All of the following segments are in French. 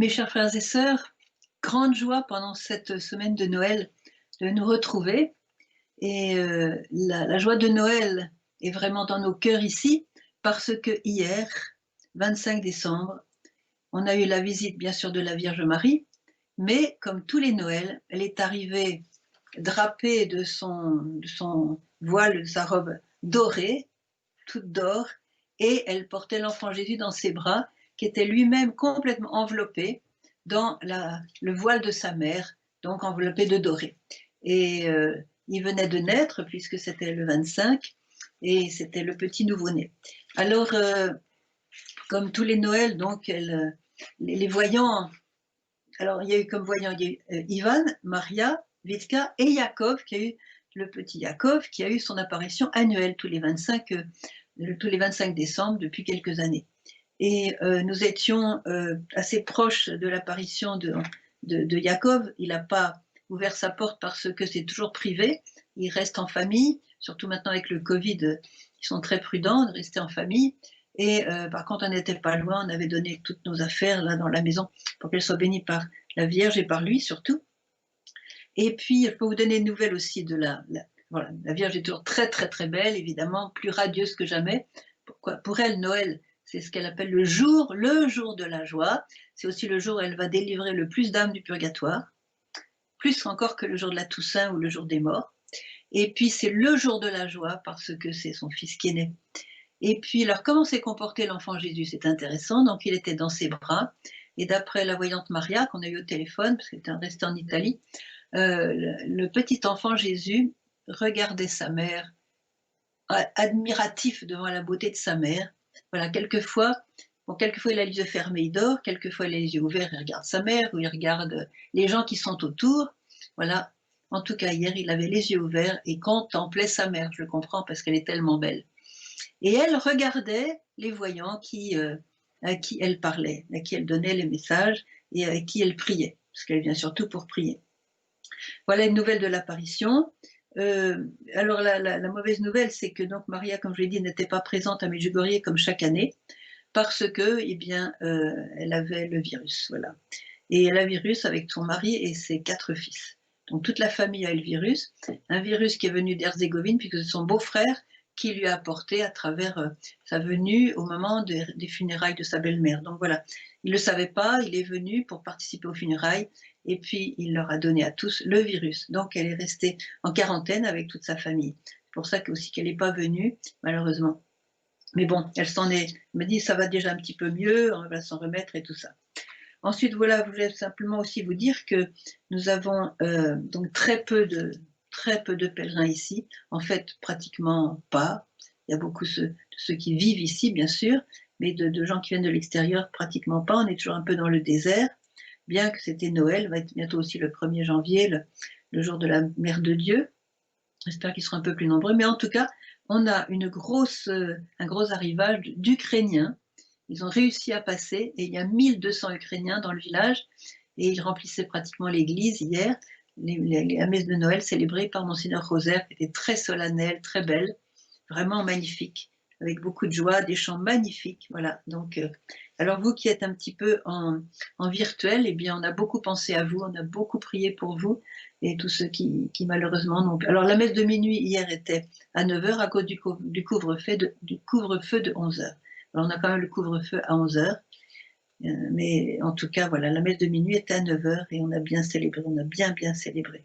Mes chers frères et sœurs, grande joie pendant cette semaine de Noël de nous retrouver. Et la joie de Noël est vraiment dans nos cœurs ici, parce que hier, 25 décembre, on a eu la visite bien sûr de la Vierge Marie, mais comme tous les Noëls, elle est arrivée drapée de son voile, de sa robe dorée, toute d'or, et elle portait l'enfant Jésus dans ses bras, qui était lui-même complètement enveloppé dans le voile de sa mère, donc enveloppé de doré. Et il venait de naître, puisque c'était le 25, et c'était le petit nouveau-né. Alors, comme tous les Noëls, donc, les voyants, alors il y a eu comme voyants, il y a eu Ivan, Maria, Vitka et Yaakov, le petit Yaakov, qui a eu son apparition annuelle tous les 25 décembre depuis quelques années. Et nous étions assez proches de l'apparition de Yaakov. Il n'a pas ouvert sa porte parce que c'est toujours privé. Il reste en famille, surtout maintenant avec le Covid, ils sont très prudents de rester en famille. Et par contre, on n'était pas loin, on avait donné toutes nos affaires là dans la maison pour qu'elles soient bénies par la Vierge et par lui surtout. Et puis, je peux vous donner une nouvelle aussi de voilà, la Vierge est toujours très très très belle, évidemment, plus radieuse que jamais. Pourquoi? Pour elle, Noël, c'est ce qu'elle appelle le jour de la joie. C'est aussi le jour où elle va délivrer le plus d'âmes du purgatoire, plus encore que le jour de la Toussaint ou le jour des morts. Et puis, c'est le jour de la joie parce que c'est son fils qui est né. Et puis, alors, comment s'est comporté l'enfant Jésus? C'est intéressant. Donc, il était dans ses bras. Et d'après la voyante Maria, qu'on a eu au téléphone, parce qu'elle était restée en Italie, le petit enfant Jésus regardait sa mère, admiratif devant la beauté de sa mère. Voilà, quelquefois il a les yeux fermés, il dort, quelquefois il a les yeux ouverts, il regarde sa mère, ou il regarde les gens qui sont autour. Voilà. En tout cas, hier, il avait les yeux ouverts et contemplait sa mère. Je le comprends parce qu'elle est tellement belle. Et elle regardait les voyants à qui elle parlait, à qui elle donnait les messages et avec qui elle priait, parce qu'elle vient surtout pour prier. Voilà une nouvelle de l'apparition. Alors la mauvaise nouvelle, c'est que donc Maria, comme je l'ai dit, n'était pas présente à Medjugorje comme chaque année, parce que, eh bien, elle avait le virus, voilà. Et elle a le virus avec son mari et ses 4 fils. Donc toute la famille a eu le virus, un virus qui est venu d'Herzégovine, puisque c'est son beau-frère qui lui a apporté à travers sa venue au moment des funérailles de sa belle-mère. Donc voilà, il ne le savait pas, il est venu pour participer aux funérailles, et puis il leur a donné à tous le virus. Donc elle est restée en quarantaine avec toute sa famille. C'est pour ça aussi qu'elle n'est pas venue, malheureusement. Mais bon, elle me dit ça va déjà un petit peu mieux, on va s'en remettre et tout ça. Ensuite, voilà, je voulais simplement aussi vous dire que nous avons donc très peu de pèlerins ici, en fait pratiquement pas. Il y a beaucoup de ceux qui vivent ici, bien sûr, mais de gens qui viennent de l'extérieur, pratiquement pas. On est toujours un peu dans le désert, bien que c'était Noël, va être bientôt aussi le 1er janvier, le jour de la Mère de Dieu. J'espère qu'ils seront un peu plus nombreux, mais en tout cas, on a un gros arrivage d'Ukrainiens. Ils ont réussi à passer et il y a 1200 Ukrainiens dans le village et ils remplissaient pratiquement l'église hier. La messe de Noël célébrée par Monseigneur Rosaire, qui était très solennelle, très belle, vraiment magnifique, avec beaucoup de joie, des chants magnifiques. Voilà. Donc, alors vous qui êtes un petit peu en virtuel, eh bien, on a beaucoup pensé à vous, on a beaucoup prié pour vous et tous ceux qui malheureusement n'ont pas. Alors la messe de minuit hier était à 9h à cause du couvre-feu de 11h. Alors on a quand même le couvre-feu à 11h, mais en tout cas, voilà, la messe de minuit était à 9h et on a bien célébré, on a bien célébré.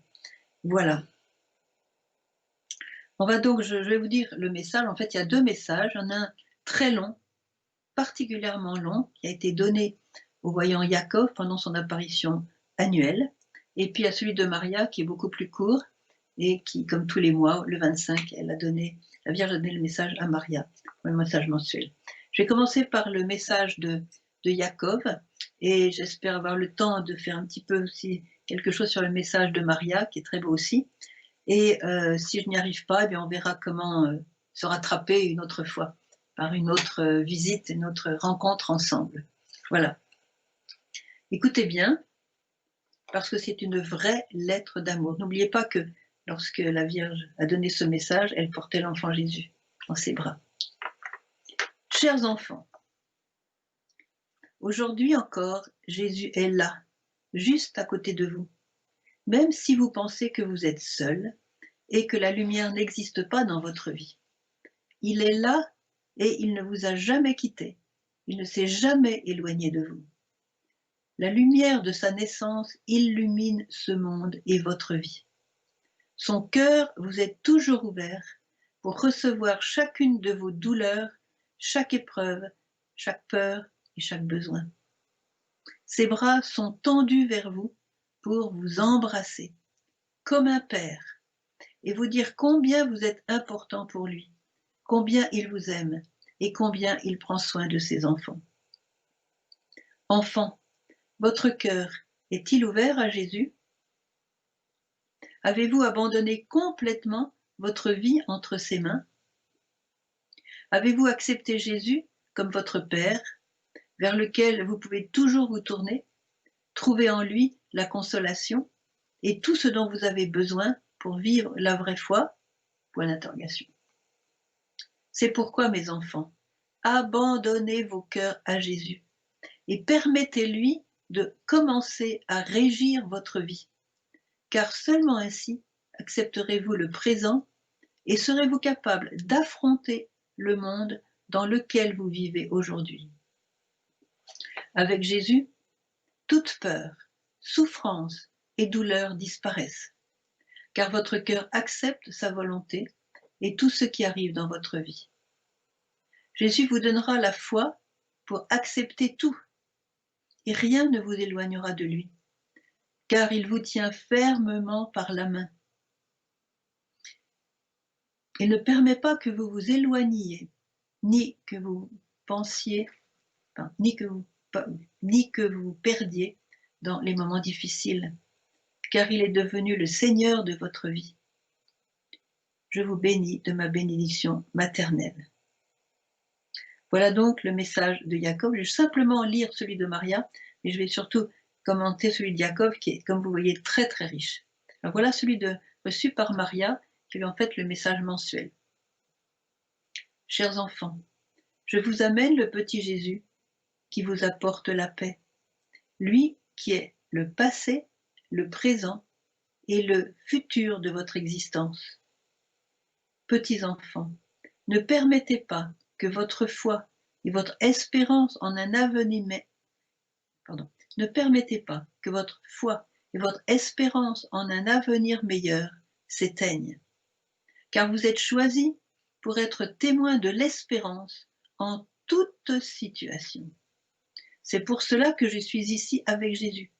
Voilà. On va donc, je vais vous dire le message. En fait, il y a 2 messages. Il y en a un très long, particulièrement long, qui a été donné au voyant Yaakov pendant son apparition annuelle, et puis il y a celui de Maria qui est beaucoup plus court et qui, comme tous les mois, le 25, la Vierge a donné le message à Maria, le message mensuel. Je vais commencer par le message de Yaakov et j'espère avoir le temps de faire un petit peu aussi quelque chose sur le message de Maria, qui est très beau aussi. Et si je n'y arrive pas, eh bien on verra comment se rattraper une autre fois, par une autre visite, une autre rencontre ensemble. Voilà. Écoutez bien, parce que c'est une vraie lettre d'amour. N'oubliez pas que lorsque la Vierge a donné ce message, elle portait l'enfant Jésus dans ses bras. Chers enfants, Aujourd'hui encore, Jésus est là, juste à côté de vous, même si vous pensez que vous êtes seul et que la lumière n'existe pas dans votre vie. Il est là et il ne vous a jamais quitté. Il ne s'est jamais éloigné de vous. La lumière de sa naissance illumine ce monde et votre vie. Son cœur vous est toujours ouvert pour recevoir chacune de vos douleurs, chaque épreuve, chaque peur et chaque besoin. Ses bras sont tendus vers vous pour vous embrasser, comme un père, et vous dire combien vous êtes important pour lui, combien il vous aime et combien il prend soin de ses enfants. Enfant, votre cœur est-il ouvert à Jésus? Avez-vous abandonné complètement votre vie entre ses mains? Avez-vous accepté Jésus comme votre Père, vers lequel vous pouvez toujours vous tourner, trouver en lui la consolation et tout ce dont vous avez besoin pour vivre la vraie foi? Point d'interrogation. C'est pourquoi, mes enfants, abandonnez vos cœurs à Jésus et permettez-lui de commencer à régir votre vie, car seulement ainsi accepterez-vous le présent et serez-vous capable d'affronter le monde dans lequel vous vivez aujourd'hui. Avec Jésus, toute peur, souffrance et douleur disparaissent, car votre cœur accepte sa volonté et tout ce qui arrive dans votre vie. Jésus vous donnera la foi pour accepter tout et rien ne vous éloignera de lui, car il vous tient fermement par la main. Il ne permet pas que vous vous éloigniez, ni que vous pensiez, ni que vous perdiez dans les moments difficiles, car il est devenu le Seigneur de votre vie. Je vous bénis de ma bénédiction maternelle. Voilà donc le message de Jacob. Je vais simplement lire celui de Maria, mais je vais surtout commenter celui de Jacob qui est, comme vous voyez, très très riche. Alors voilà celui reçu par Maria, qui est en fait le message mensuel. Chers enfants, je vous amène le petit Jésus qui vous apporte la paix, lui qui est le passé, le présent et le futur de votre existence. Petits enfants, ne permettez pas que votre foi et votre espérance en un avenir ne permettez pas que votre foi et votre espérance en un avenir meilleur s'éteignent, car vous êtes choisis pour être témoins de l'espérance en toute situation. C'est pour cela que je suis ici avec Jésus,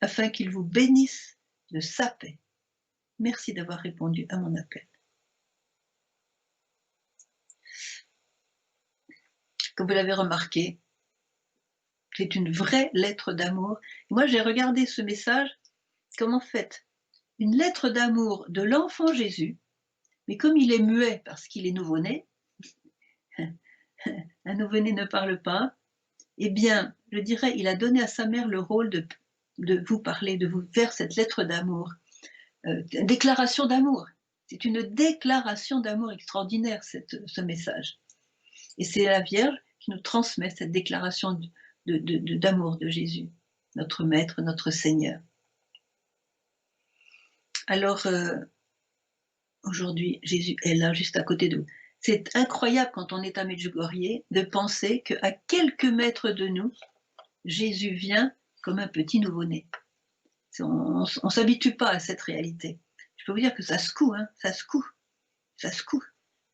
afin qu'il vous bénisse de sa paix. Merci d'avoir répondu à mon appel. Comme vous l'avez remarqué, c'est une vraie lettre d'amour. Moi, j'ai regardé ce message comme en fait une lettre d'amour de l'enfant Jésus, mais comme il est muet parce qu'il est nouveau-né, un nouveau-né ne parle pas, eh bien, je dirais, il a donné à sa mère le rôle de vous parler, de vous faire cette lettre d'amour, déclaration d'amour. C'est une déclaration d'amour extraordinaire, ce message. Et c'est la Vierge qui nous transmet cette déclaration d'amour de Jésus, notre Maître, notre Seigneur. Alors, aujourd'hui, Jésus est là, juste à côté de nous. C'est incroyable quand on est à Medjugorje de penser qu'à quelques mètres de nous, Jésus vient comme un petit nouveau-né. On ne s'habitue pas à cette réalité. Je peux vous dire que ça secoue, hein, ça secoue, ça secoue.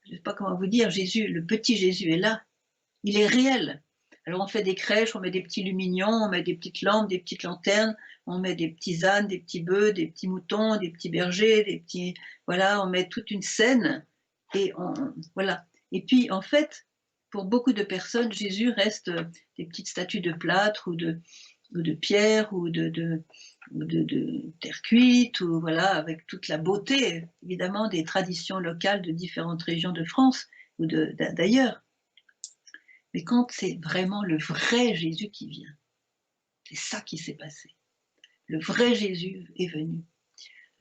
Je ne sais pas comment vous dire, Jésus, le petit Jésus est là, il est réel. Alors on fait des crèches, on met des petits lumignons, on met des petites lampes, des petites lanternes, on met des petits ânes, des petits bœufs, des petits moutons, des petits bergers, des petits, voilà, on met toute une scène et voilà. Et puis en fait, pour beaucoup de personnes, Jésus reste des petites statues de plâtre ou de pierre ou de terre cuite, ou voilà, avec toute la beauté évidemment des traditions locales de différentes régions de France ou d'ailleurs. Mais quand c'est vraiment le vrai Jésus qui vient, c'est ça qui s'est passé. Le vrai Jésus est venu.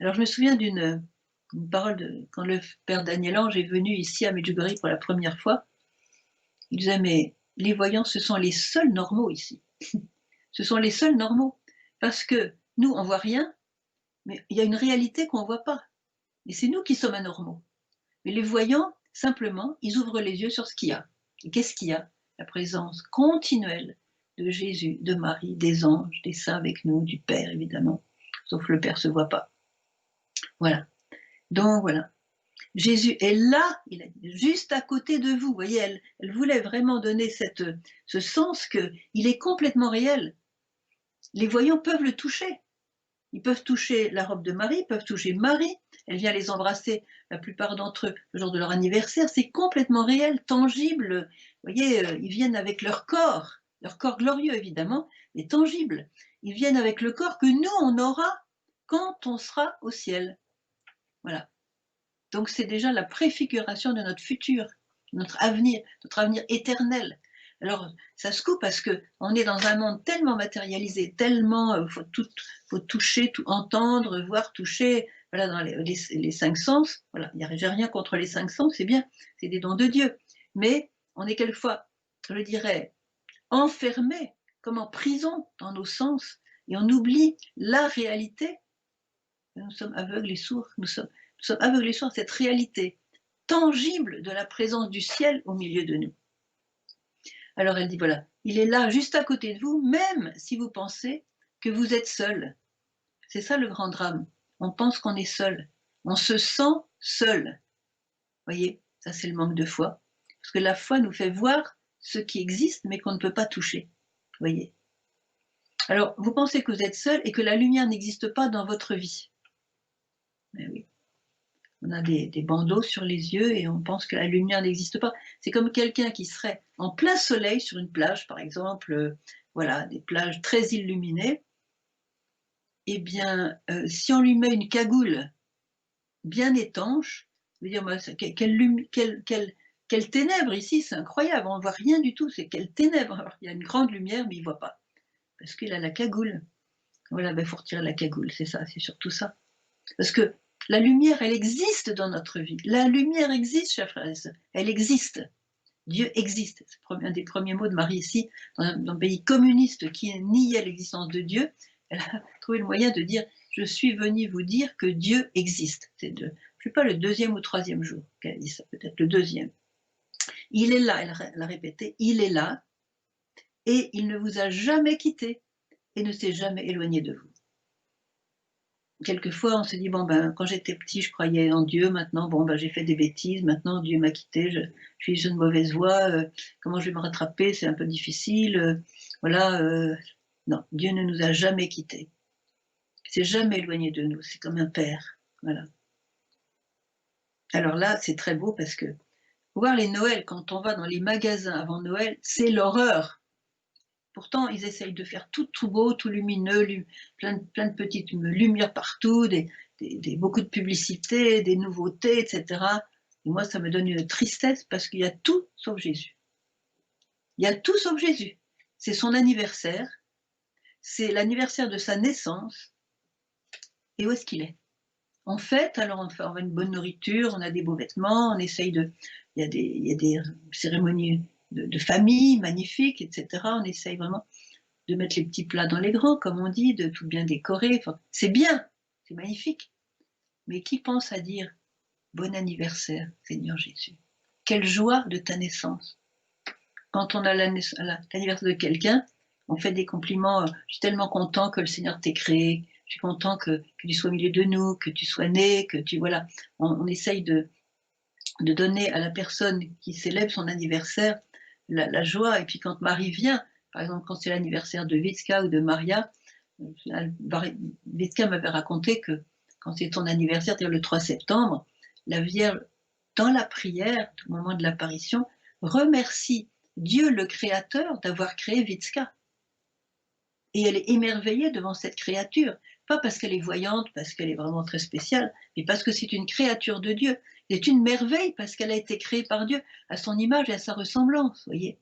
Alors je me souviens d'une parole quand le père Daniel Ange est venu ici à Medjugorje pour la première fois. Il disait, mais les voyants, ce sont les seuls normaux ici. Ce sont les seuls normaux. Parce que nous, on ne voit rien, mais il y a une réalité qu'on ne voit pas. Et c'est nous qui sommes anormaux. Mais les voyants, simplement, ils ouvrent les yeux sur ce qu'il y a. Et qu'est-ce qu'il y a? La présence continuelle de Jésus, de Marie, des anges, des saints avec nous, du Père, évidemment. Sauf le Père ne se voit pas. Voilà. Donc, voilà. Jésus est là, il a dit, juste à côté de vous. Vous voyez, elle voulait vraiment donner ce sens qu'il est complètement réel. Les voyants peuvent le toucher. Ils peuvent toucher la robe de Marie, ils peuvent toucher Marie. Elle vient les embrasser, la plupart d'entre eux, le jour de leur anniversaire. C'est complètement réel, tangible. Vous voyez, ils viennent avec leur corps glorieux évidemment, mais tangible. Ils viennent avec le corps que nous, on aura quand on sera au ciel. Voilà. Donc c'est déjà la préfiguration de notre futur, notre avenir éternel. Alors ça se coupe parce qu'on est dans un monde tellement matérialisé, tellement faut toucher, tout entendre, voir, toucher, voilà, dans les cinq sens. Voilà, j'ai rien contre les cinq sens, c'est bien, c'est des dons de Dieu. Mais on est quelquefois, je dirais, enfermé, comme en prison dans nos sens, et on oublie la réalité. Nous sommes aveugles et sourds, nous sommes aveugles et sourds à cette réalité tangible de la présence du ciel au milieu de nous. Alors elle dit, voilà, il est là juste à côté de vous, même si vous pensez que vous êtes seul. C'est ça le grand drame. On pense qu'on est seul. On se sent seul. Vous voyez, ça c'est le manque de foi. Parce que la foi nous fait voir ce qui existe, mais qu'on ne peut pas toucher. Vous voyez. Alors, vous pensez que vous êtes seul et que la lumière n'existe pas dans votre vie. Mais oui. On a des bandeaux sur les yeux et on pense que la lumière n'existe pas. C'est comme quelqu'un qui serait en plein soleil sur une plage, par exemple, voilà, des plages très illuminées. Eh bien, si on lui met une cagoule bien étanche, je veux dire, moi, quelle ténèbres ici, c'est incroyable, on ne voit rien du tout, c'est quelle ténèbres. Alors, il y a une grande lumière, mais il ne voit pas, parce qu'il a la cagoule. Voilà, il faut retirer la cagoule, c'est ça, c'est surtout ça. Parce que la lumière, elle existe dans notre vie. La lumière existe, chers frères et sœurs. Elle existe. Dieu existe. C'est un des premiers mots de Marie ici, dans un pays communiste qui niait l'existence de Dieu. Elle a trouvé le moyen de dire « Je suis venue vous dire que Dieu existe ». C'est je ne sais pas le deuxième ou troisième jour qu'elle a dit ça, peut-être le deuxième. Il est là, elle a répété, il est là et il ne vous a jamais quitté et ne s'est jamais éloigné de vous. Quelquefois, on se dit, bon, ben, quand j'étais petit, je croyais en Dieu, maintenant, bon, ben, j'ai fait des bêtises, maintenant, Dieu m'a quitté, je suis sur une mauvaise voie, comment je vais me rattraper, c'est un peu difficile, voilà, non, Dieu ne nous a jamais quittés, il s'est jamais éloigné de nous, c'est comme un père, voilà. Alors là, c'est très beau parce que voir les Noëls, quand on va dans les magasins avant Noël, c'est l'horreur. Pourtant, ils essayent de faire tout beau, tout lumineux, plein de petites lumières partout, beaucoup de publicité, des nouveautés, etc. Et moi, ça me donne une tristesse parce qu'il y a tout sauf Jésus. Il y a tout sauf Jésus. C'est son anniversaire, c'est l'anniversaire de sa naissance. Et où est-ce qu'il est? On fête, alors on a une bonne nourriture, on a des beaux vêtements, on essaye de... Il y a des cérémonies de famille magnifiques, etc. On essaye vraiment de mettre les petits plats dans les grands, comme on dit, de tout bien décorer. Enfin, c'est bien, c'est magnifique. Mais qui pense à dire « Bon anniversaire, Seigneur Jésus ». Quelle joie de ta naissance. Quand on a l'anniversaire de quelqu'un, on fait des compliments. Je suis tellement content que le Seigneur t'ait créé. Je suis content que tu sois au milieu de nous, que tu sois né, que tu... Voilà. On essaye de donner à la personne qui célèbre son anniversaire la joie. Et puis quand Marie vient, par exemple, quand c'est l'anniversaire de Vitska ou de Maria, Vitska m'avait raconté que quand c'est ton anniversaire, c'est-à-dire le 3 septembre, la Vierge, dans la prière, au moment de l'apparition, remercie Dieu le Créateur d'avoir créé Vitska. Et elle est émerveillée devant cette créature, pas parce qu'elle est voyante, parce qu'elle est vraiment très spéciale, mais parce que c'est une créature de Dieu. C'est une merveille parce qu'elle a été créée par Dieu à son image et à sa ressemblance, voyez.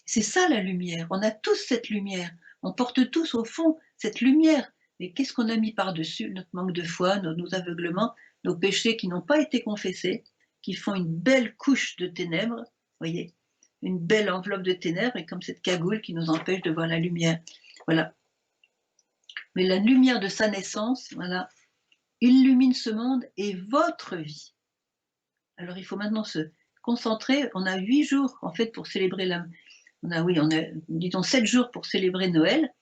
C'est ça la lumière, on a tous cette lumière, on porte tous au fond cette lumière, mais qu'est-ce qu'on a mis par-dessus? Notre manque de foi, nos aveuglements, nos péchés qui n'ont pas été confessés, qui font une belle couche de ténèbres, voyez. une belle enveloppe de ténèbres et comme cette cagoule qui nous empêche de voir la lumière. Voilà. Mais la lumière de sa naissance, voilà, illumine ce monde et votre vie. Alors il faut maintenant se concentrer. On a 8 jours en fait pour célébrer la. On a disons 7 jours pour célébrer Noël,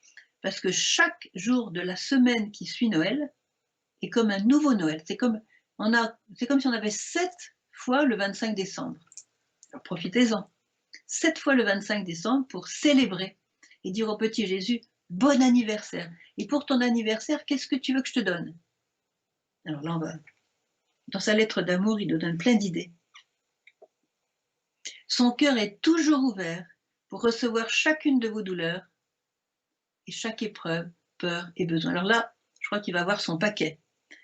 parce que chaque jour de la semaine qui suit Noël est comme un nouveau Noël. C'est comme si on avait 7 fois le 25 décembre. Alors profitez-en. 7 fois le 25 décembre pour célébrer et dire au petit Jésus, bon anniversaire. Et pour ton anniversaire, qu'est-ce que tu veux que je te donne? Alors là, dans sa lettre d'amour, il nous donne plein d'idées. Son cœur est toujours ouvert pour recevoir chacune de vos douleurs et chaque épreuve, peur et besoin. Alors là, je crois qu'il va avoir son paquet.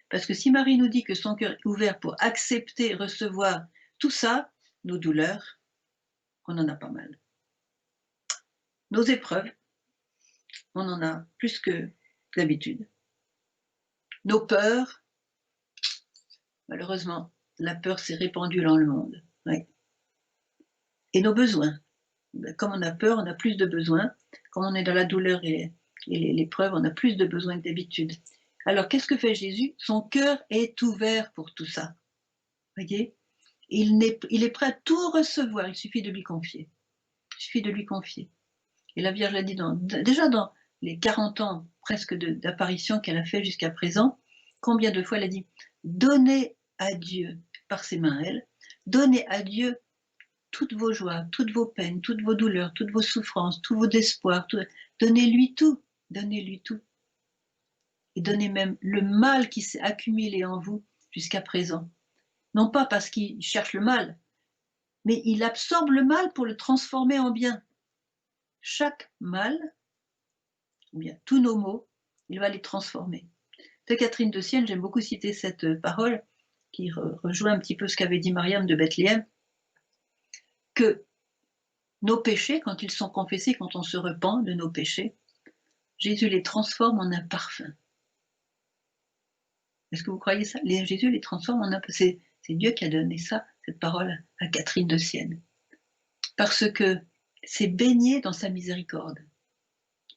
Parce que si Marie nous dit que son cœur est ouvert pour accepter, recevoir tout ça, nos douleurs, on en a pas mal. Nos épreuves, on en a plus que d'habitude. Nos peurs, malheureusement, la peur s'est répandue dans le monde. Oui. Et nos besoins. Comme on a peur, on a plus de besoins. Comme on est dans la douleur et l'épreuve, on a plus de besoins que d'habitude. Alors, qu'est-ce que fait Jésus? Son cœur est ouvert pour tout ça. Voyez, il est prêt à tout recevoir, il suffit de lui confier. Il suffit de lui confier. Et la Vierge l'a dit déjà dans les 40 ans presque d'apparition qu'elle a fait jusqu'à présent, combien de fois elle a dit « Donnez à Dieu, par ses mains, elle, donnez à Dieu toutes vos joies, toutes vos peines, toutes vos douleurs, toutes vos souffrances, tous vos espoirs, donnez-lui tout, donnez-lui tout. Et donnez même le mal qui s'est accumulé en vous jusqu'à présent. Non pas parce qu'il cherche le mal, mais il absorbe le mal pour le transformer en bien. Chaque mal, ou bien tous nos maux, il va les transformer. De Catherine de Sienne, j'aime beaucoup citer cette parole qui rejoint un petit peu ce qu'avait dit Mariam de Bethléem, que nos péchés, quand ils sont confessés, quand on se repent de nos péchés, Jésus les transforme en un parfum. Est-ce que vous croyez ça? Jésus les transforme en un parfum. C'est Dieu qui a donné ça, cette parole à Catherine de Sienne. Parce que c'est baigné dans sa miséricorde.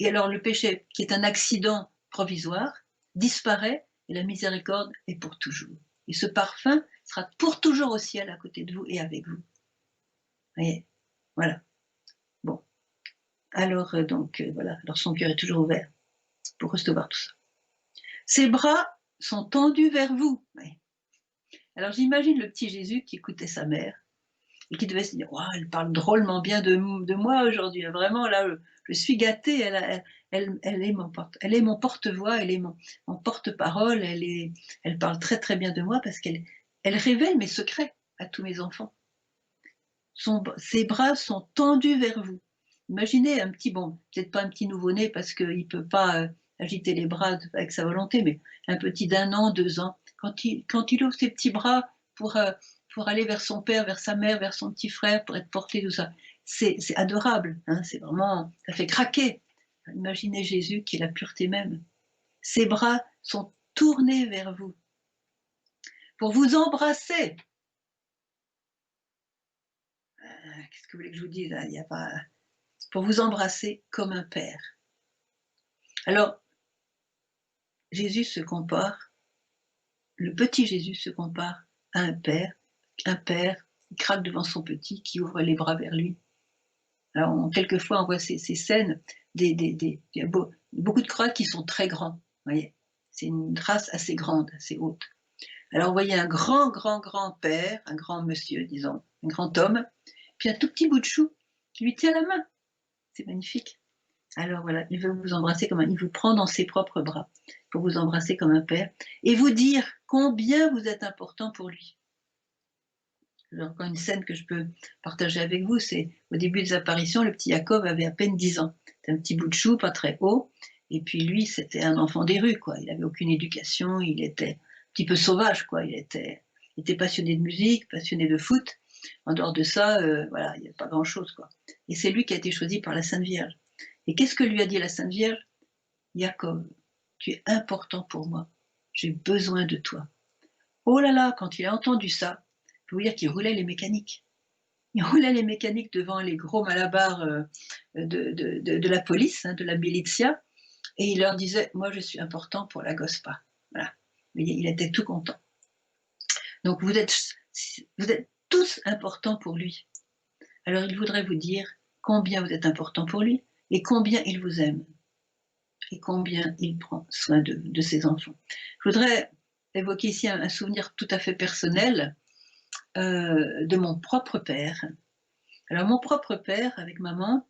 Et alors le péché, qui est un accident provisoire, disparaît et la miséricorde est pour toujours. Et ce parfum sera pour toujours au ciel à côté de vous et avec vous. Vous voyez? Voilà. Bon. Alors, voilà. Alors son cœur est toujours ouvert pour recevoir tout ça. Ses bras sont tendus vers vous. Oui. Alors j'imagine le petit Jésus qui écoutait sa mère et qui devait se dire, wow, elle parle drôlement bien de moi aujourd'hui. Vraiment, là, je suis gâtée. Elle est mon porte-voix, elle est mon porte-parole. Elle parle très très bien de moi parce qu'elle révèle mes secrets à tous mes enfants. Ses bras sont tendus vers vous. Imaginez un petit, bon, peut-être pas un petit nouveau-né parce qu'il ne peut pas agiter les bras avec sa volonté, mais un petit d'1 an, 2 ans, quand il ouvre ses petits bras pour aller vers son père, vers sa mère, vers son petit frère, pour être porté, tout ça, c'est adorable, hein, c'est vraiment, ça fait craquer. Imaginez Jésus qui est la pureté même. Ses bras sont tournés vers vous pour vous embrasser. Qu'est-ce que vous voulez que je vous dise là? Il n'y a pas... Pour vous embrasser comme un père. Alors, Jésus se compare, le petit Jésus se compare à un père qui craque devant son petit, qui ouvre les bras vers lui. Alors, quelquefois, on voit ces scènes, beaucoup de croix qui sont très grands, voyez. C'est une race assez grande, assez haute. Alors, vous voyez un grand père, un grand monsieur, disons, un grand homme, puis un tout petit bout de chou qui lui tient la main. C'est magnifique. Alors voilà, il veut vous embrasser il vous prend dans ses propres bras pour vous embrasser comme un père et vous dire combien vous êtes important pour lui. Alors, encore une scène que je peux partager avec vous, c'est au début des apparitions, le petit Jacob avait à peine 10 ans. C'était un petit bout de chou, pas très haut, et puis lui, c'était un enfant des rues, quoi. Il n'avait aucune éducation, il était un petit peu sauvage, quoi. Il était passionné de musique, passionné de foot. En dehors de ça, voilà, il n'y a pas grand-chose, quoi. Et c'est lui qui a été choisi par la Sainte Vierge. Et qu'est-ce que lui a dit la Sainte Vierge? Jacob, tu es important pour moi, j'ai besoin de toi. Oh là là, quand il a entendu ça, je peux vous dire qu'il roulait les mécaniques. il roulait les mécaniques devant les gros malabars de la police, hein, de la militia, et il leur disait: «Moi, je suis important pour la GOSPA». Voilà. Mais il était tout content. Donc vous êtes tous importants pour lui. Alors il voudrait vous dire combien vous êtes important pour lui et combien il vous aime et combien il prend soin de ses enfants. Je voudrais évoquer ici un souvenir tout à fait personnel de mon propre père. Alors mon propre père, avec maman,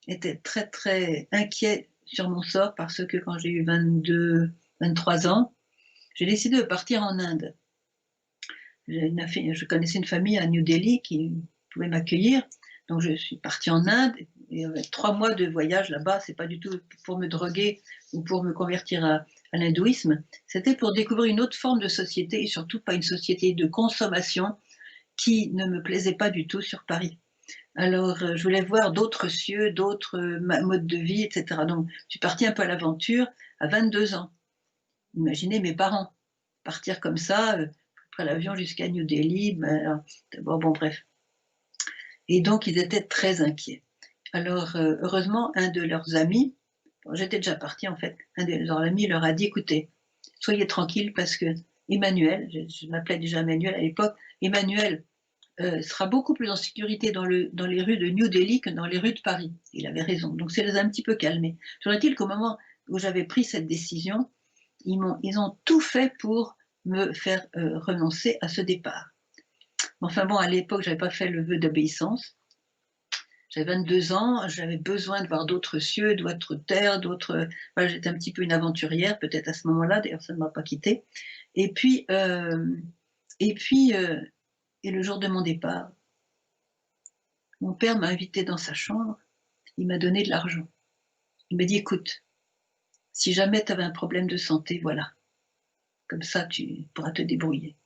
était très très inquiet sur mon sort parce que quand j'ai eu 22-23 ans, j'ai décidé de partir en Inde. Je connaissais une famille à New Delhi qui pouvait m'accueillir, donc je suis partie en Inde et avec 3 mois de voyage là-bas, c'est pas du tout pour me droguer ou pour me convertir à l'hindouisme, c'était pour découvrir une autre forme de société et surtout pas une société de consommation qui ne me plaisait pas du tout sur Paris. Alors, je voulais voir d'autres cieux, d'autres modes de vie, et cetera. Donc, je suis partie un peu à l'aventure à 22 ans. Imaginez mes parents partir comme ça, après l'avion jusqu'à New Delhi, ben, bon, bref. Et donc, ils étaient très inquiets. Alors, heureusement, un de leurs amis, bon, j'étais déjà partie en fait, un de leurs amis leur a dit: «Écoutez, soyez tranquille parce que Emmanuel», je m'appelais déjà Emmanuel à l'époque, «Emmanuel sera beaucoup plus en sécurité dans les rues de New Delhi que dans les rues de Paris». Il avait raison, donc ça les a un petit peu calmés. Toujours est-il qu'au moment où j'avais pris cette décision, ils ont tout fait pour me faire renoncer à ce départ. Enfin bon, à l'époque, je n'avais pas fait le vœu d'obéissance. J'avais 22 ans, j'avais besoin de voir d'autres cieux, d'autres terres, d'autres. Voilà, j'étais un petit peu une aventurière, peut-être à ce moment-là, d'ailleurs, ça ne m'a pas quittée. Et puis, et puis, et le jour de mon départ, mon père m'a invité dans sa chambre, il m'a donné de l'argent. Il m'a dit: «Écoute, si jamais tu avais un problème de santé, voilà, comme ça tu pourras te débrouiller».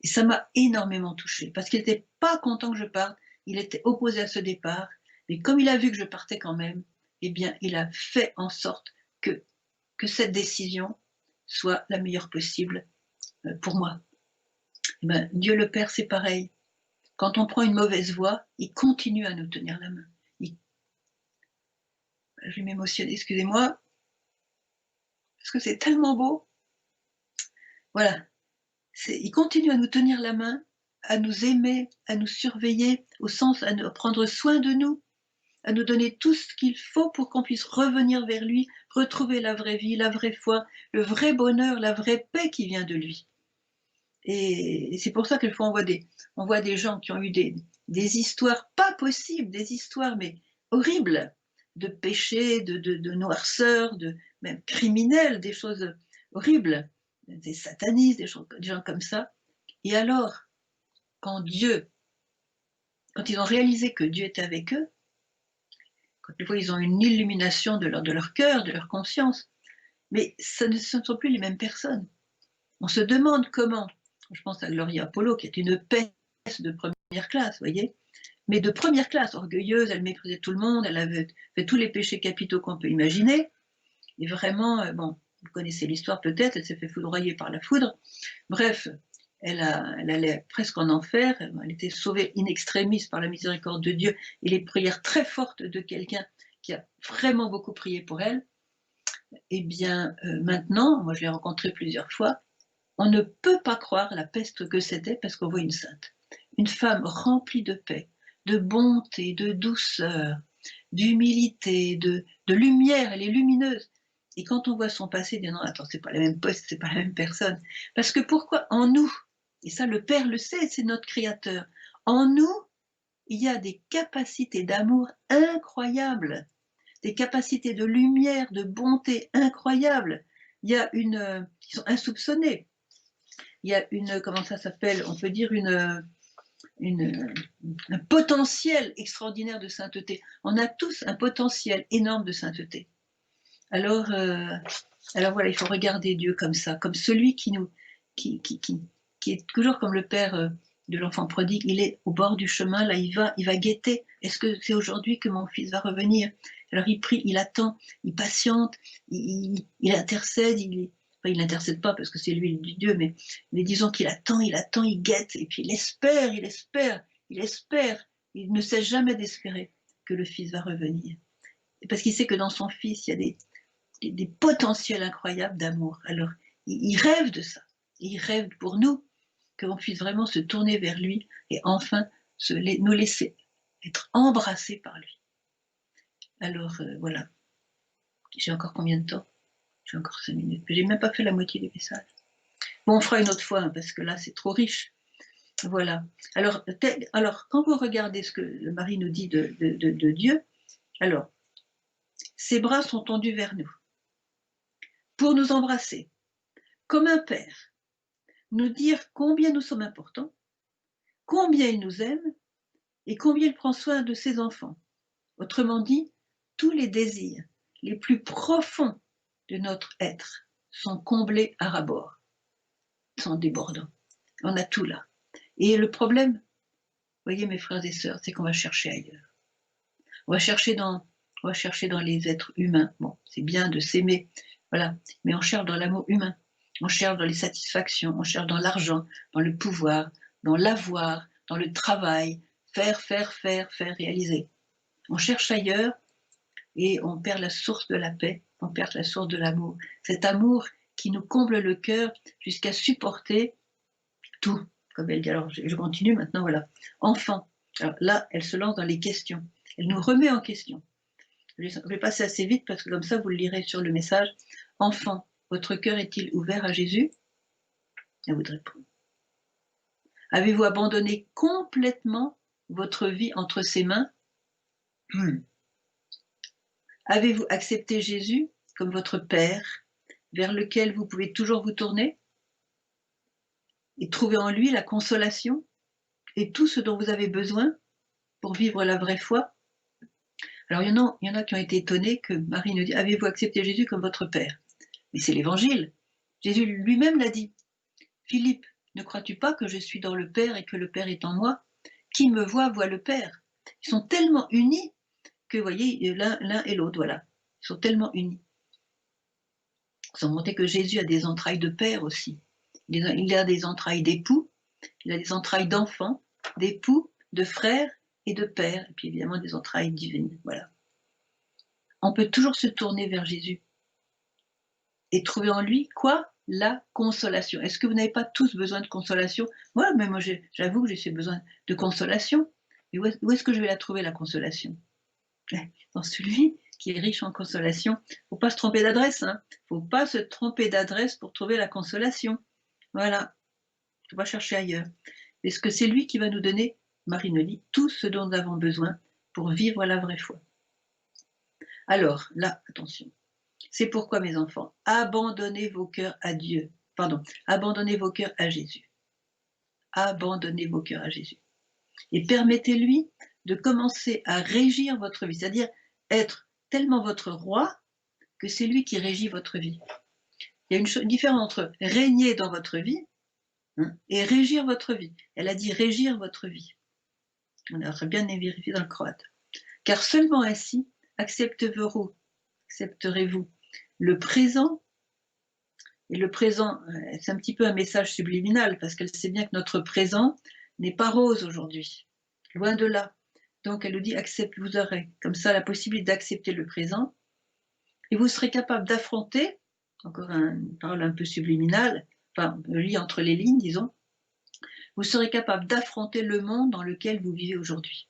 Et ça m'a énormément touchée, parce qu'il n'était pas content que je parte, il était opposé à ce départ, mais comme il a vu que je partais quand même, eh bien, il a fait en sorte que, que cette décision soit la meilleure possible pour moi. Eh ben, Dieu le Père, c'est pareil. Quand on prend une mauvaise voie, il continue à nous tenir la main. Je vais m'émotionner, excusez-moi, parce que c'est tellement beau. Voilà, il continue à nous tenir la main, à nous aimer, à nous surveiller, au sens à prendre soin de nous, à nous donner tout ce qu'il faut pour qu'on puisse revenir vers lui, retrouver la vraie vie, la vraie foi, le vrai bonheur, la vraie paix qui vient de lui. Et c'est pour ça que fois on voit des gens qui ont eu des histoires pas possibles, des histoires mais horribles, de péché, de noirceur, de même criminels, des choses horribles, des satanistes, des gens comme ça. Et alors, quand quand ils ont réalisé que Dieu était avec eux, quand des fois ils ont une illumination de leur cœur, de leur conscience, mais ce ne sont plus les mêmes personnes. On se demande comment. Je pense à Gloria Apollo, qui est une peste de première classe, vous voyez, mais de première classe, orgueilleuse, elle méprisait tout le monde, elle avait fait tous les péchés capitaux qu'on peut imaginer, et vraiment, bon, vous connaissez l'histoire peut-être, elle s'est fait foudroyer par la foudre. Bref, elle allait presque en enfer, elle était sauvée in extremis par la miséricorde de Dieu et les prières très fortes de quelqu'un qui a vraiment beaucoup prié pour elle. Eh bien, maintenant, moi je l'ai rencontrée plusieurs fois, on ne peut pas croire la peste que c'était parce qu'on voit une sainte. Une femme remplie de paix, de bonté, de douceur, d'humilité, de lumière, elle est lumineuse. Et quand on voit son passé, on dit non, attends, c'est pas la même poste, c'est pas la même personne. Parce que pourquoi en nous, et ça le Père le sait, c'est notre Créateur, en nous, il y a des capacités d'amour incroyables, des capacités de lumière, de bonté incroyables. Il y a qui sont insoupçonnées. Il y a comment ça s'appelle, on peut dire un potentiel extraordinaire de sainteté. On a tous un potentiel énorme de sainteté. Alors, alors voilà, il faut regarder Dieu comme ça, comme celui qui est toujours comme le père de l'enfant prodigue. Il est au bord du chemin, là, il va guetter. Est-ce que c'est aujourd'hui que mon fils va revenir? Alors il prie, il attend, il patiente, il intercède, enfin, il n'intercède pas parce que c'est lui du Dieu, mais disons qu'il attend, il guette, et puis il espère, il espère, il espère Il ne cesse jamais d'espérer que le Fils va revenir. Parce qu'il sait que dans son Fils, il y a des potentiels incroyables d'amour. Alors, il rêve de ça. Il rêve pour nous qu'on puisse vraiment se tourner vers lui et enfin nous laisser être embrassés par lui. Alors, voilà. J'ai encore combien de temps? J'ai encore 5 minutes. J'ai même pas fait la moitié des messages. Bon, on fera une autre fois, hein, parce que là, c'est trop riche. Voilà. Alors, quand vous regardez ce que le Marie nous dit de Dieu, alors, ses bras sont tendus vers nous pour nous embrasser, comme un père, nous dire combien nous sommes importants, combien il nous aime et combien il prend soin de ses enfants. Autrement dit, tous les désirs les plus profonds de notre être sont comblés à ras-bord, sont débordants. On a tout là. Et le problème, vous voyez mes frères et sœurs, c'est qu'on va chercher ailleurs. On va chercher dans les êtres humains. Bon, c'est bien de s'aimer, voilà, mais on cherche dans l'amour humain. On cherche dans les satisfactions, on cherche dans l'argent, dans le pouvoir, dans l'avoir, dans le travail, faire, réaliser. On cherche ailleurs et on perd la source de la paix, on perd la source de l'amour. Cet amour qui nous comble le cœur jusqu'à supporter tout, comme elle dit. Alors, je continue maintenant, voilà. Enfant. Alors là, elle se lance dans les questions. Elle nous remet en question. Je vais passer assez vite parce que comme ça, vous le lirez sur le message. Enfant, votre cœur est-il ouvert à Jésus? À vous de répondre. Avez-vous abandonné complètement votre vie entre ses mains? Avez-vous accepté Jésus comme votre Père, vers lequel vous pouvez toujours vous tourner et trouver en lui la consolation et tout ce dont vous avez besoin pour vivre la vraie foi? Alors, il y en a qui ont été étonnés que Marie nous dit « Avez-vous accepté Jésus comme votre Père ?» Mais c'est l'Évangile. Jésus lui-même l'a dit. « Philippe, ne crois-tu pas que je suis dans le Père et que le Père est en moi? Qui me voit, voit le Père. » Ils sont tellement unis que, vous voyez, l'un et l'autre, voilà. Ils sont tellement unis. Sans monter que Jésus a des entrailles de père aussi. Il a des entrailles d'époux, il a des entrailles d'enfants, d'époux, de frères et de pères, et puis évidemment des entrailles divines. Voilà. On peut toujours se tourner vers Jésus et trouver en lui quoi? La consolation. Est-ce que vous n'avez pas tous besoin de consolation? Moi, mais moi j'avoue que j'ai besoin de consolation. Mais où est-ce que je vais la trouver, la consolation? Dans celui qui est riche en consolation. Il ne faut pas se tromper d'adresse. Hein. Il ne faut pas se tromper d'adresse pour trouver la consolation. Voilà. Il ne faut pas chercher ailleurs. Est-ce que c'est lui qui va nous donner, Marie nous dit, tout ce dont nous avons besoin pour vivre la vraie foi? Alors, là, attention. C'est pourquoi, mes enfants, abandonnez vos cœurs à Dieu. Pardon, abandonnez vos cœurs à Jésus. Abandonnez vos cœurs à Jésus. Et permettez-lui de commencer à régir votre vie, c'est-à-dire être tellement votre roi que c'est lui qui régit votre vie. Il y a une différence entre régner dans votre vie et régir votre vie. Elle a dit régir votre vie. On a très bien vérifié dans le croate. Car seulement ainsi accepterez-vous le présent. Et le présent, c'est un petit peu un message subliminal parce qu'elle sait bien que notre présent n'est pas rose aujourd'hui. Loin de là. Donc elle nous dit vous aurez comme ça la possibilité d'accepter le présent et vous serez capable d'affronter, encore une parole un peu subliminale, enfin, lit entre les lignes, disons, vous serez capable d'affronter le monde dans lequel vous vivez aujourd'hui.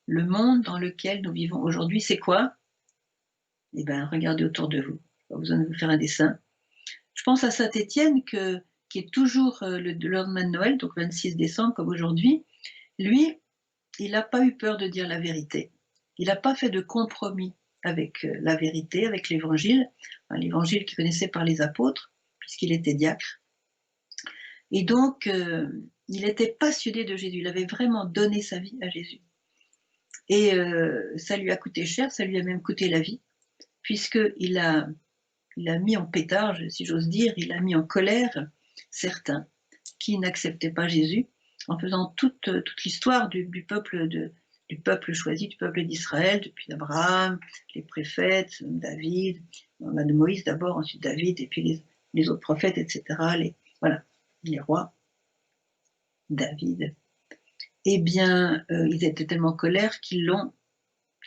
Le monde dans lequel nous vivons aujourd'hui, c'est quoi? Eh bien, regardez autour de vous. Pas besoin de vous faire un dessin. Je pense à Saint-Étienne, qui est toujours le lendemain de Noël, donc 26 décembre, comme aujourd'hui. Lui, il n'a pas eu peur de dire la vérité. Il n'a pas fait de compromis avec la vérité, avec l'évangile, enfin, l'évangile qu'il connaissait par les apôtres, puisqu'il était diacre. Et donc, il était passionné de Jésus, il avait vraiment donné sa vie à Jésus. Et ça lui a coûté cher, ça lui a même coûté la vie, puisqu'il a mis en pétard, si j'ose dire, il a mis en colère certains qui n'acceptaient pas Jésus, en faisant toute l'histoire du peuple choisi, du peuple d'Israël, depuis Abraham, les prophètes, David, de Moïse d'abord, ensuite David, et puis les autres prophètes, etc., voilà, les rois. David, eh bien, ils étaient tellement en colère qu'ils l'ont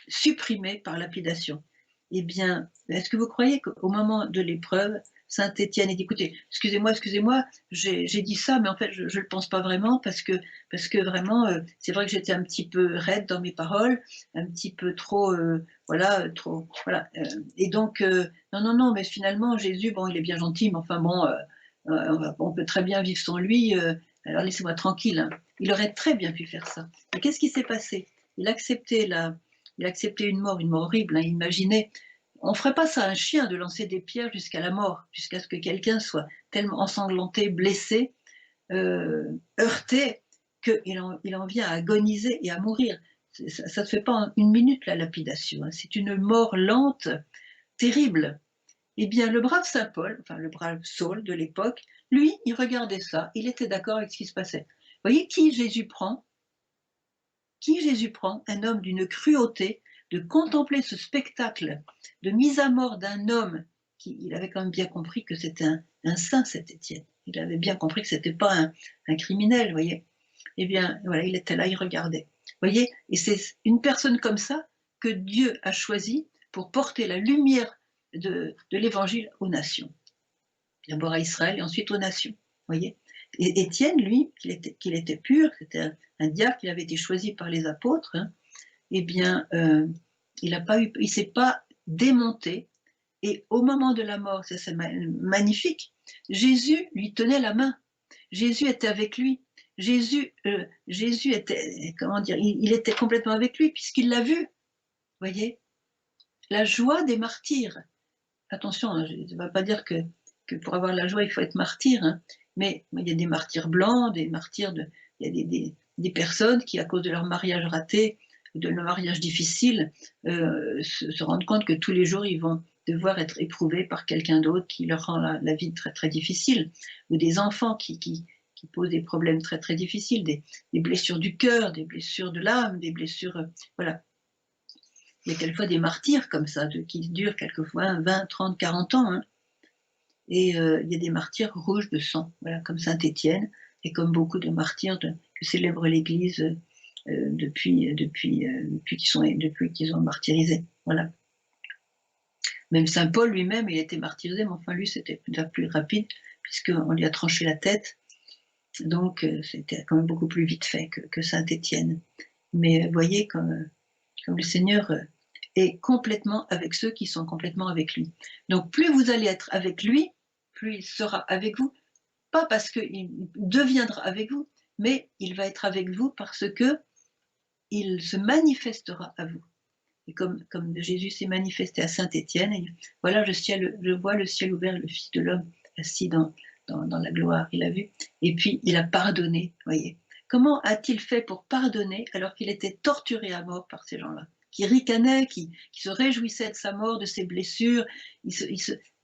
supprimé par lapidation. Eh bien, est-ce que vous croyez qu'au moment de l'épreuve, saint Étienne a dit: «Écoutez, excusez-moi, j'ai dit ça, mais en fait, je le pense pas vraiment parce que vraiment, c'est vrai que j'étais un petit peu raide dans mes paroles, un petit peu trop, voilà, trop voilà, et donc non, non, non, mais finalement Jésus, bon, il est bien gentil, mais enfin bon, on peut très bien vivre sans lui, alors laissez-moi tranquille, hein». Il aurait très bien pu faire ça. Et qu'est-ce qui s'est passé? Il a accepté la il a accepté une mort horrible, hein, imaginez. On ne ferait pas ça à un chien de lancer des pierres jusqu'à la mort, jusqu'à ce que quelqu'un soit tellement ensanglanté, blessé, heurté, qu'il en vient à agoniser et à mourir. Ça ne se fait pas en une minute, la lapidation, hein. C'est une mort lente, terrible. Eh bien, le brave saint Paul, enfin le brave Saul de l'époque, lui, il regardait ça, il était d'accord avec ce qui se passait. Vous voyez qui Jésus prend, un homme d'une cruauté, de contempler ce spectacle de mise à mort d'un homme qui, il avait quand même bien compris que c'était un saint, cet Étienne. Il avait bien compris que c'était pas un criminel, vous voyez. Eh bien, voilà, il était là, il regardait. Vous voyez, et c'est une personne comme ça que Dieu a choisi pour porter la lumière de l'évangile aux nations. D'abord à Israël et ensuite aux nations. Vous voyez. Et Étienne, lui, qu'il était pur, c'était un diacre, il avait été choisi par les apôtres, hein, eh bien, il s'est pas démonté. Et au moment de la mort, c'est magnifique, Jésus lui tenait la main. Jésus était avec lui. Jésus était, comment dire, il était complètement avec lui puisqu'il l'a vu. Vous voyez, la joie des martyrs. Attention, hein, je ne vais pas dire que pour avoir la joie, il faut être martyr, hein, mais il y a des martyrs blancs, des martyrs de, il y a des personnes qui, à cause de leur mariage raté, de leur mariage difficile, se rendent compte que tous les jours, ils vont devoir être éprouvés par quelqu'un d'autre qui leur rend la vie très, très difficile, ou des enfants qui posent des problèmes très, très difficiles, des blessures du cœur, des blessures de l'âme, des blessures, voilà. Il y a quelquefois des martyrs comme ça, qui durent quelquefois 20, 30, 40 ans, hein. Et il y a des martyrs rouges de sang, voilà, comme saint Étienne, et comme beaucoup de martyrs que célèbre l'Église depuis qu'ils ont martyrisé. Voilà. Même saint Paul lui-même, il a été martyrisé, mais enfin lui, c'était plus rapide, puisqu'on lui a tranché la tête. Donc c'était quand même beaucoup plus vite fait que saint Étienne. Mais vous voyez, comme le Seigneur est complètement avec ceux qui sont complètement avec lui. Donc plus vous allez être avec lui, plus il sera avec vous, pas parce qu'il deviendra avec vous, mais il va être avec vous parce que il se manifestera à vous. Et comme Jésus s'est manifesté à saint Étienne, voilà, je vois le ciel ouvert, le Fils de l'homme assis dans la gloire, il a vu, et puis il a pardonné, voyez. Comment a-t-il fait pour pardonner alors qu'il était torturé à mort par ces gens-là, qui ricanaient, qui se réjouissaient de sa mort, de ses blessures,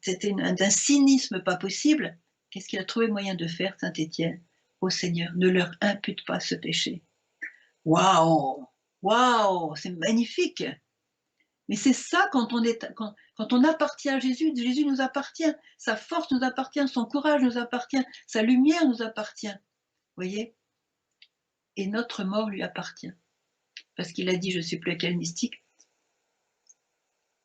c'était d'un cynisme pas possible. Qu'est-ce qu'il a trouvé moyen de faire, saint Étienne? Ô Seigneur, ne leur impute pas ce péché. Waouh! Waouh! C'est magnifique! Mais c'est ça quand on appartient à Jésus, Jésus nous appartient, sa force nous appartient, son courage nous appartient, sa lumière nous appartient. Voyez? Et notre mort lui appartient. Parce qu'il a dit, je ne sais plus à quel mystique,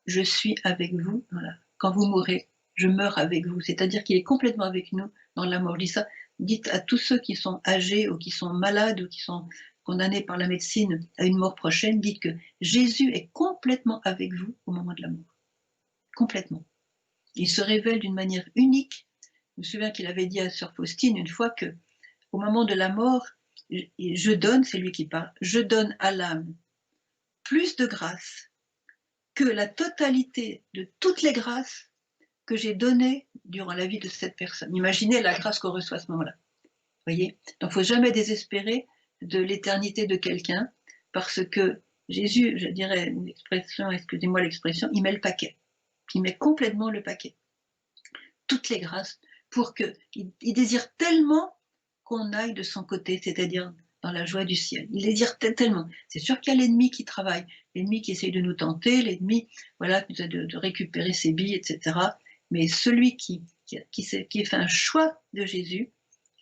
je suis avec vous, voilà. Quand vous mourrez, je meurs avec vous. C'est-à-dire qu'il est complètement avec nous dans la mort. Je dis ça, dites à tous ceux qui sont âgés ou qui sont malades ou qui sont condamnés par la médecine à une mort prochaine, dites que Jésus est complètement avec vous au moment de la mort. Complètement. Il se révèle d'une manière unique. Je me souviens qu'il avait dit à sœur Faustine une fois que, au moment de la mort, je donne, c'est lui qui parle, je donne à l'âme plus de grâce que la totalité de toutes les grâces que j'ai données durant la vie de cette personne. Imaginez la grâce qu'on reçoit à ce moment-là. Voyez? Donc, il ne faut jamais désespérer de l'éternité de quelqu'un, parce que Jésus, je dirais une expression, excusez-moi l'expression, il met le paquet. Il met complètement le paquet. Toutes les grâces, pour qu'il désire tellement qu'on aille de son côté, c'est-à-dire dans la joie du ciel. Il désire tellement. C'est sûr qu'il y a l'ennemi qui travaille, l'ennemi qui essaye de nous tenter, l'ennemi, voilà, de récupérer ses billes, etc. Mais celui qui fait un choix de Jésus,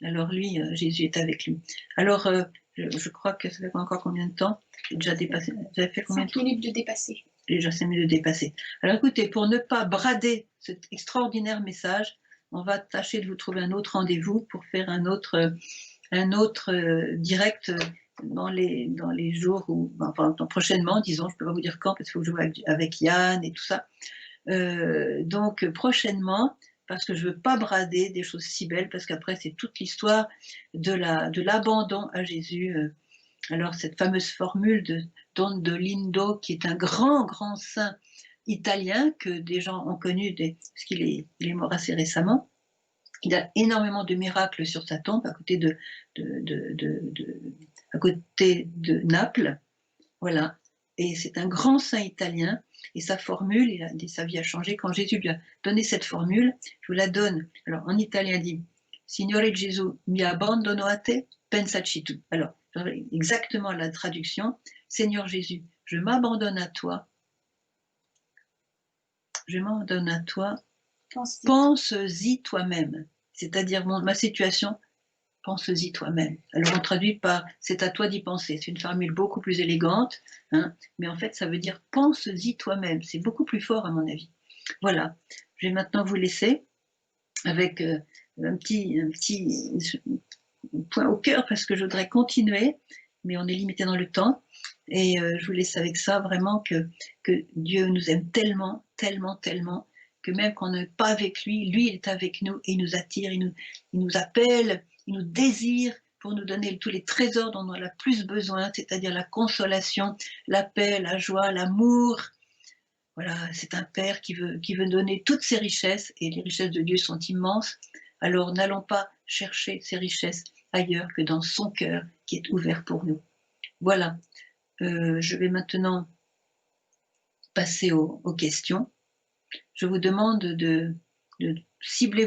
Alors lui, Jésus est avec lui. Alors, je crois que ça fait encore combien de temps? J'ai déjà dépassé. J'avais fait combien de 5 temps? minutes de dépasser. Déjà 5 minutes de dépasser. Alors écoutez, pour ne pas brader cet extraordinaire message, on va tâcher de vous trouver un autre rendez-vous pour faire un autre direct dans les jours où, enfin prochainement, disons, je ne peux pas vous dire quand parce qu'il faut que je joue avec Yann et tout ça. Donc prochainement, parce que je ne veux pas brader des choses si belles, parce qu'après c'est toute l'histoire de l'abandon à Jésus. Alors cette fameuse formule de Don Dolindo, qui est un grand, grand saint italien que des gens ont connu, parce il est mort assez récemment. Il a énormément de miracles sur sa tombe à côté de Naples. Voilà. Et c'est un grand saint italien. Et sa formule, il a dit, sa vie a changé. Quand Jésus lui a donné cette formule, je vous la donne. Alors en italien, il dit Signore Gesù, mi abbandono a te, pensaci tu. Alors, exactement la traduction. Seigneur Jésus, je m'abandonne à toi. Je m'abandonne à toi. Pense-y toi-même. C'est-à-dire ma situation, pense-y toi-même. Alors on traduit par c'est à toi d'y penser. C'est une formule beaucoup plus élégante, hein, mais en fait ça veut dire pense-y toi-même. C'est beaucoup plus fort à mon avis. Voilà. Je vais maintenant vous laisser avec un petit point au cœur parce que je voudrais continuer, mais on est limité dans le temps. Et je vous laisse avec ça vraiment que Dieu nous aime tellement, tellement, tellement que même quand on n'est pas avec lui, lui il est avec nous et il nous attire, il nous appelle, il nous désire pour nous donner tous les trésors dont on a le plus besoin, c'est-à-dire la consolation, la paix, la joie, l'amour. Voilà, c'est un Père qui veut donner toutes ses richesses, et les richesses de Dieu sont immenses. Alors n'allons pas chercher ces richesses ailleurs que dans son cœur qui est ouvert pour nous. Voilà, je vais maintenant passer aux questions. Je vous demande de cibler